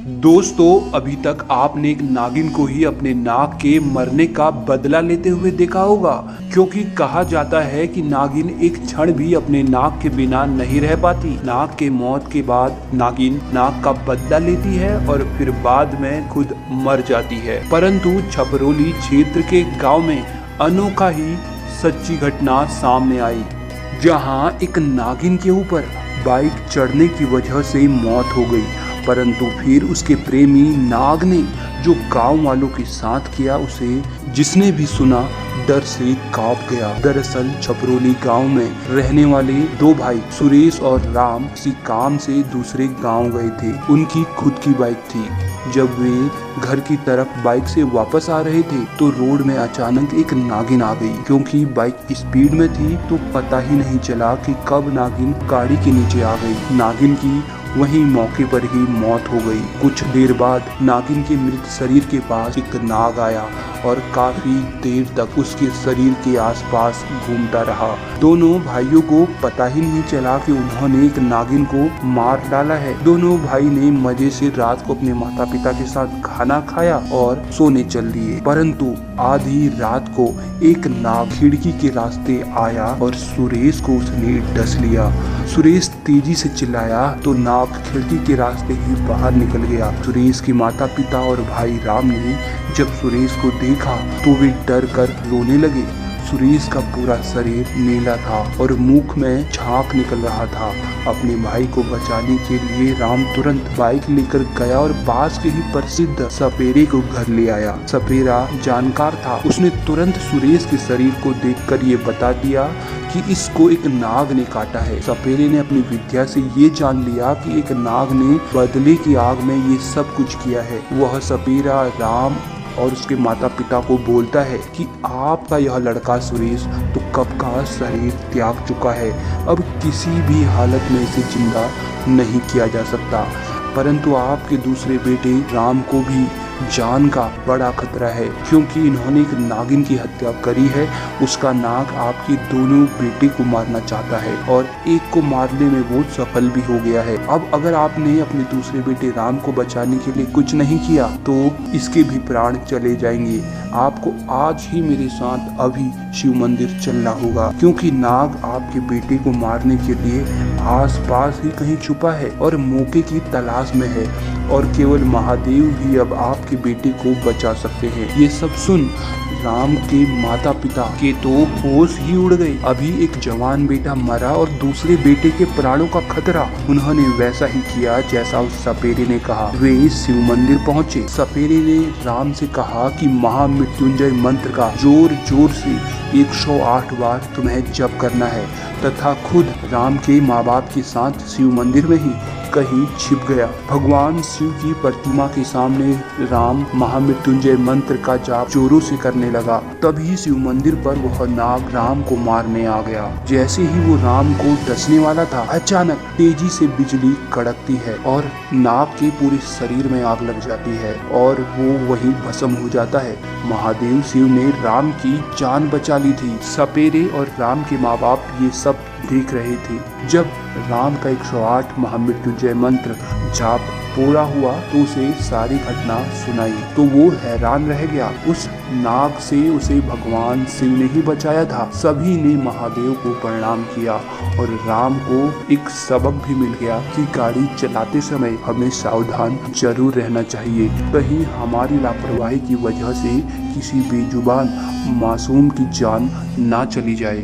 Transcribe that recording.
दोस्तों, अभी तक आपने एक नागिन को ही अपने नाग के मरने का बदला लेते हुए देखा होगा, क्योंकि कहा जाता है कि नागिन एक क्षण भी अपने नाग के बिना नहीं रह पाती। नाग के मौत के बाद नागिन नाग का बदला लेती है और फिर बाद में खुद मर जाती है। परंतु छपरोली क्षेत्र के गांव में अनोखा ही सच्ची घटना सामने आई, जहां एक नागिन के ऊपर बाइक चढ़ने की वजह से मौत हो गई। परंतु फिर उसके प्रेमी नाग ने जो गांव वालों के साथ किया, उसे जिसने भी सुना डर से कांप गया। दरअसल छपरोली गांव में रहने वाले दो भाई सुरेश और राम किसी काम से दूसरे गांव गए थे। उनकी खुद की बाइक थी। जब वे घर की तरफ बाइक से वापस आ रहे थे तो रोड में अचानक एक नागिन आ गई। क्योंकि बाइक स्पीड में थी तो पता ही नहीं चला कि कब नागिन गाड़ी के नीचे आ गई। नागिन की वहीं मौके पर ही मौत हो गई। कुछ देर बाद नागिन के मृत शरीर के पास एक नाग आया और काफी देर तक उसके शरीर के आसपास घूमता रहा। दोनों भाइयों को पता ही नहीं चला कि उन्होंने एक नागिन को मार डाला है। दोनों भाई ने मजे से रात को अपने माता पिता के साथ खाना खाया और सोने चल दिए। परंतु आधी रात को एक नाग खिड़की के रास्ते आया और सुरेश को उसने डस लिया। सुरेश तेजी से चिल्लाया तो नाग खिड़की के रास्ते ही बाहर निकल गया। सुरेश के माता पिता और भाई राम ने जब सुरेश को देखा तो वे डर कर रोने लगे। सुरेश का पूरा शरीर नीला था और मुख में झाग निकल रहा था। अपने भाई को बचाने के लिए राम तुरंत बाइक लेकर गया और पास के ही प्रसिद्ध सपेरे को घर ले आया। सपेरा जानकार था। उसने तुरंत सुरेश के शरीर को देखकर ये बता दिया कि इसको एक नाग ने काटा है। सपेरे ने अपनी विद्या से ये जान लिया कि एक नाग ने बदले की आग में ये सब कुछ किया है। वह सपेरा राम और उसके माता पिता को बोलता है कि आपका यह लड़का सुरेश तो कब का शरीर त्याग चुका है, अब किसी भी हालत में इसे जिंदा नहीं किया जा सकता। परंतु आपके दूसरे बेटे राम को भी जान का बड़ा खतरा है, क्योंकि इन्होंने एक नागिन की हत्या करी है। उसका नाग आपके दोनों बेटे को मारना चाहता है और एक को मारने में वो सफल भी हो गया है। अब अगर आपने अपने दूसरे बेटे राम को बचाने के लिए कुछ नहीं किया तो इसके भी प्राण चले जाएंगे। आपको आज ही मेरे साथ अभी शिव मंदिर चलना होगा, क्योंकि नाग आपके बेटे को मारने के लिए आसपास ही कहीं छुपा है और मौके की तलाश में है और केवल महादेव ही अब आपके बेटे को बचा सकते हैं। ये सब सुन राम के माता पिता के तो होश ही उड़ गए। अभी एक जवान बेटा मरा और दूसरे बेटे के प्राणों का खतरा। उन्होंने वैसा ही किया जैसा उस सपेरे ने कहा। वे शिव मंदिर पहुँचे। सपेरे ने राम से कहा कि महामृत्युंजय मंत्र का जोर जोर से 108 बार तुम्हें जप करना है तथा खुद राम के माँ बाप के साथ शिव मंदिर में ही कहीं छिप गया। भगवान शिव की प्रतिमा के सामने राम महामृत्युंजय मंत्र का जाप जोरों से करने लगा। तभी शिव मंदिर पर वह नाग राम को मारने आ गया। जैसे ही वो राम को डसने वाला था, अचानक तेजी से बिजली कड़कती है और नाग के पूरे शरीर में आग लग जाती है और वो वहीं भस्म हो जाता है। महादेव शिव ने राम की जान बचा ली थी। सपेरे और राम के माँ बाप ये सब देख रहे थे। जब राम का 108 महामृत्युंजय मंत्र जाप पूरा हुआ तो उसे सारी घटना सुनाई तो वो हैरान रह गया। उस नाग से उसे भगवान शिव ने ही बचाया था। सभी ने महादेव को प्रणाम किया और राम को एक सबक भी मिल गया कि गाड़ी चलाते समय हमें सावधान जरूर रहना चाहिए, कहीं हमारी लापरवाही की वजह से किसी बेजुबान मासूम की जान ना चली जाए।